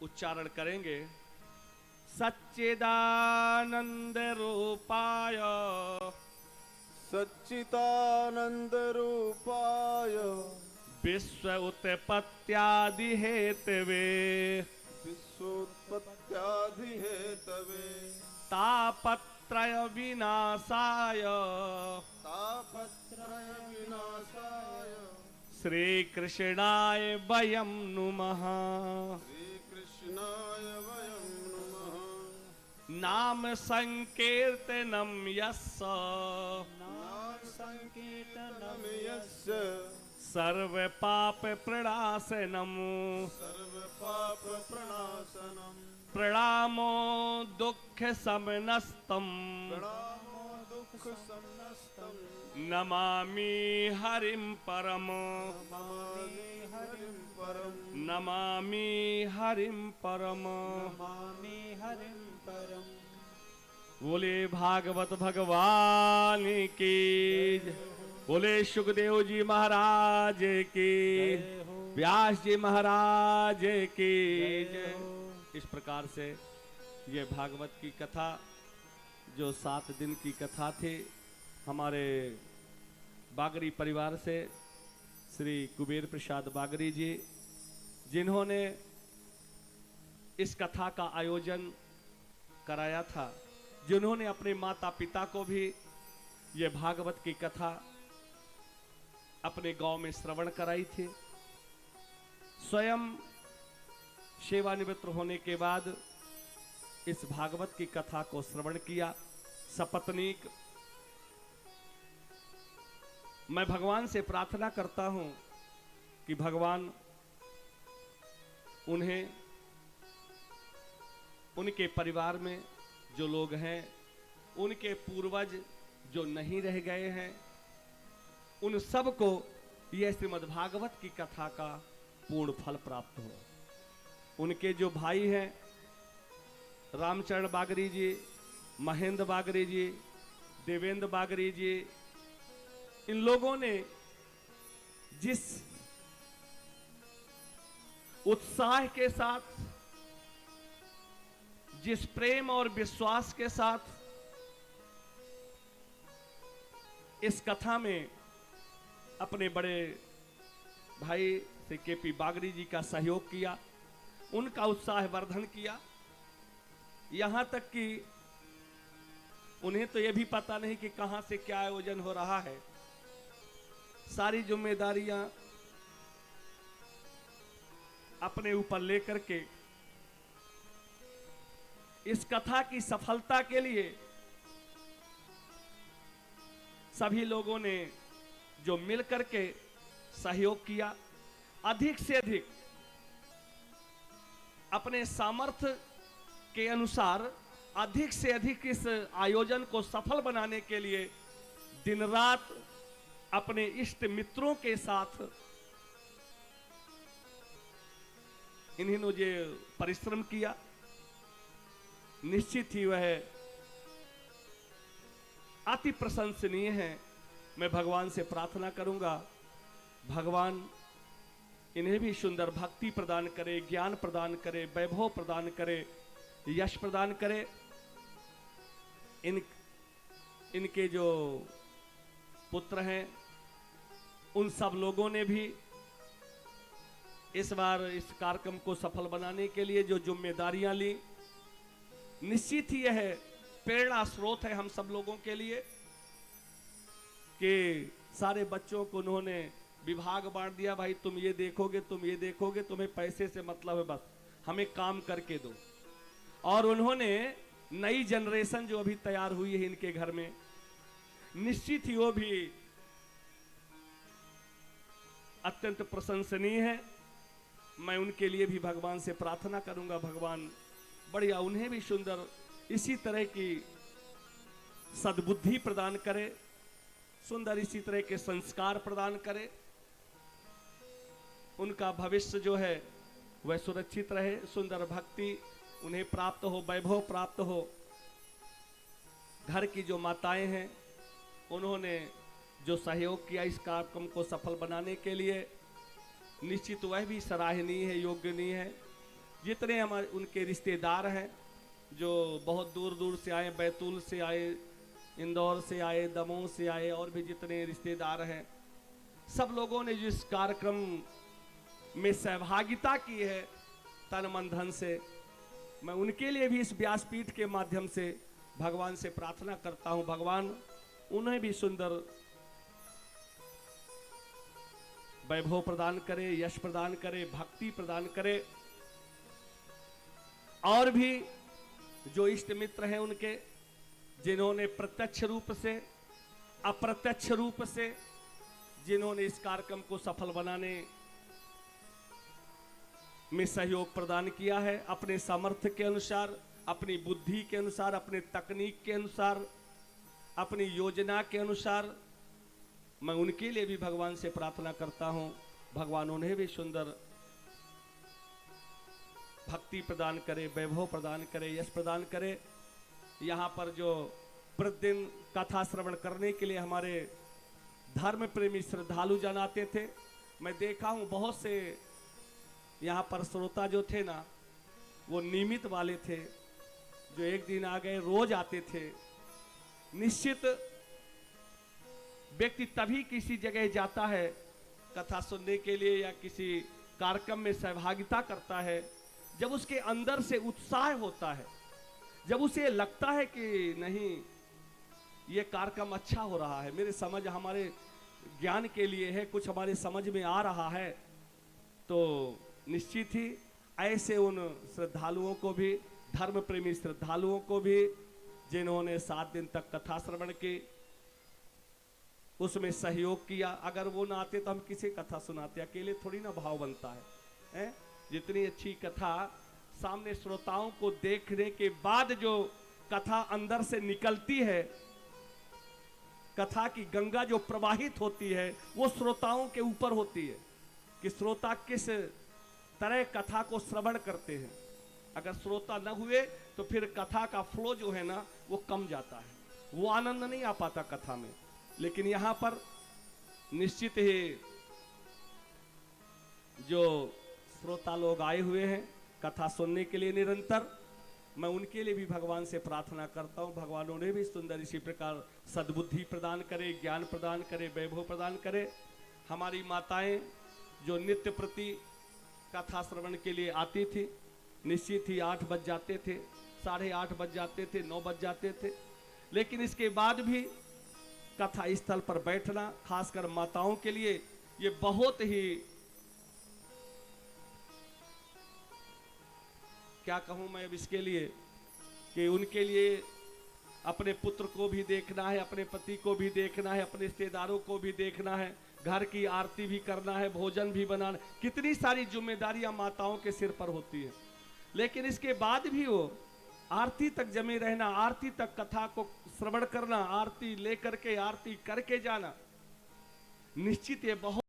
उच्चारण करेंगे। सच्चिदानंद रूपाय सच्चिदानंद रूपाय विश्व उत्पत्त्यादि हेतवे विश्वोत्पत्त्यादि हेतवे तापत्रय विनाशाय तापत्रय विनाशाय श्री कृष्णाय वयं नुमः। श्री कृष्णाय वयं नमः। नाम संकीर्तनम यस्य नाम संकीर्तनम यस्य सर्व पाप प्रणाशनम सर्व पाप प्रणाशनम प्रणामो दुख समनस्तम प्रणामो दुख समनस्तम नमामि हरिं परम नमामि हरिं परम नमामि हरिं परम। नमामि हरिं परम। बोले भागवत भगवान की, बोले सुखदेव जी महाराज की, व्यास जी महाराज की जय। इस प्रकार से ये भागवत की कथा जो 7 दिन की कथा थी हमारे बागरी परिवार से श्री कुबेर प्रसाद बागरी जी, जिन्होंने इस कथा का आयोजन कराया था, जिन्होंने अपने माता पिता को भी ये भागवत की कथा अपने गांव में श्रवण कराई थी। स्वयं सेवानिवृत्त होने के बाद इस भागवत की कथा को श्रवण किया सपत्नीक। मैं भगवान से प्रार्थना करता हूं कि भगवान उन्हें, उनके परिवार में जो लोग हैं, उनके पूर्वज जो नहीं रह गए हैं, उन सब को यह श्रीमद् भागवत की कथा का पूर्ण फल प्राप्त हो। उनके जो भाई हैं रामचरण बागरी जी, महेंद्र बागरी जी, देवेंद्र बागरी जी, इन लोगों ने जिस उत्साह के साथ, जिस प्रेम और विश्वास के साथ इस कथा में अपने बड़े भाई श्री केपी बागरी जी का सहयोग किया, उनका उत्साह वर्धन किया। यहां तक कि उन्हें तो यह भी पता नहीं कि कहां से क्या आयोजन हो रहा है। सारी जिम्मेदारियां अपने ऊपर लेकर के इस कथा की सफलता के लिए सभी लोगों ने जो मिलकर के सहयोग किया, अधिक से अधिक अपने सामर्थ्य के अनुसार अधिक से अधिक इस आयोजन को सफल बनाने के लिए दिन रात अपने इष्ट मित्रों के साथ इन्होंने जो परिश्रम किया, निश्चित ही वह अति प्रशंसनीय है। मैं भगवान से प्रार्थना करूंगा, भगवान इन्हें भी सुंदर भक्ति प्रदान करे, ज्ञान प्रदान करे, वैभव प्रदान करे, यश प्रदान करे। इनके जो पुत्र हैं उन सब लोगों ने भी इस बार इस कार्यक्रम को सफल बनाने के लिए जो जिम्मेदारियां ली, निश्चित ही यह प्रेरणा स्रोत है हम सब लोगों के लिए कि सारे बच्चों को उन्होंने विभाग बांट दिया, भाई तुम ये देखोगे, तुम ये देखोगे, तुम्हें पैसे से मतलब है, बस हमें काम करके दो। और उन्होंने नई जनरेशन जो अभी तैयार हुई है इनके घर में, निश्चित ही वो भी अत्यंत प्रशंसनीय है। मैं उनके लिए भी भगवान से प्रार्थना करूंगा, भगवान बढ़िया उन्हें भी सुंदर इसी तरह की सद्बुद्धि प्रदान करे, सुंदर इसी तरह के संस्कार प्रदान करे, उनका भविष्य जो है वह सुरक्षित रहे, सुंदर भक्ति उन्हें प्राप्त हो, वैभव प्राप्त हो। घर की जो माताएं हैं उन्होंने जो सहयोग किया इस कार्यक्रम को सफल बनाने के लिए, निश्चित वह भी सराहनीय है, योग्यनीय है। जितने हमारे उनके रिश्तेदार हैं जो बहुत दूर दूर से आए, बैतूल से आए, इंदौर से आए, दमोह से आए, और भी जितने रिश्तेदार हैं, सब लोगों ने जिस कार्यक्रम में सहभागिता की है तन मन धन से, मैं उनके लिए भी इस व्यासपीठ के माध्यम से भगवान से प्रार्थना करता हूं, भगवान उन्हें भी सुंदर वैभव प्रदान करे, यश प्रदान करे, भक्ति प्रदान करे। और भी जो इष्ट मित्र हैं उनके, जिन्होंने प्रत्यक्ष रूप से, अप्रत्यक्ष रूप से, जिन्होंने इस कार्यक्रम को सफल बनाने में सहयोग प्रदान किया है, अपने सामर्थ्य के अनुसार, अपनी बुद्धि के अनुसार, अपने तकनीक के अनुसार, अपनी योजना के अनुसार, मैं उनके लिए भी भगवान से प्रार्थना करता हूं, भगवान उन्हें भी सुंदर भक्ति प्रदान करे, वैभव प्रदान करे, यश प्रदान करे। यहाँ पर जो प्रतिदिन कथा श्रवण करने के लिए हमारे धर्म प्रेमी श्रद्धालु जन आते थे, मैं देखा हूँ बहुत से यहाँ पर श्रोता जो थे ना, वो नियमित वाले थे, जो एक दिन आ गए रोज आते थे। निश्चित व्यक्ति तभी किसी जगह जाता है कथा सुनने के लिए या किसी कार्यक्रम में सहभागिता करता है जब उसके अंदर से उत्साह होता है, जब उसे लगता है कि नहीं ये कार्यक्रम अच्छा हो रहा है, मेरे समझ हमारे ज्ञान के लिए है, कुछ हमारे समझ में आ रहा है, तो निश्चित ही ऐसे उन श्रद्धालुओं को भी, धर्म प्रेमी श्रद्धालुओं को भी, जिन्होंने 7 दिन तक कथा श्रवण की, उसमें सहयोग किया। अगर वो ना आते तो हम किसे कथा सुनाते, अकेले थोड़ी ना भाव बनता है? जितनी अच्छी कथा सामने श्रोताओं को देखने के बाद जो कथा अंदर से निकलती है, कथा की गंगा जो प्रवाहित होती है, वो श्रोताओं के ऊपर होती है कि श्रोता किस तरह कथा को श्रवण करते हैं। अगर श्रोता न हुए तो फिर कथा का फ्लो जो है ना वो कम जाता है, वो आनंद नहीं आ पाता कथा में। लेकिन यहां पर निश्चित ही जो श्रोता लोग आए हुए हैं कथा सुनने के लिए निरंतर, मैं उनके लिए भी भगवान से प्रार्थना करता हूं, भगवान उन्हें भी सुंदर इसी प्रकार सद्बुद्धि प्रदान करे, ज्ञान प्रदान करे, वैभव प्रदान करे। हमारी माताएं जो नित्य प्रति कथा श्रवण के लिए आती थी, निश्चित ही 8 बज जाते थे, 8:30 बज जाते थे, 9 बज जाते थे, लेकिन इसके बाद भी कथा स्थल पर बैठना, खासकर माताओं के लिए ये बहुत ही, क्या कहूं मैं अब इसके लिए, कि उनके लिए अपने पुत्र को भी देखना है, अपने पति को भी देखना है, अपने रिश्तेदारों को भी देखना है, घर की आरती भी करना है, भोजन भी बनाना, कितनी सारी जिम्मेदारियां माताओं के सिर पर होती है। लेकिन इसके बाद भी वो आरती तक जमे रहना, आरती तक कथा को श्रवण करना, आरती लेकर के आरती करके जाना, निश्चित ये बहुत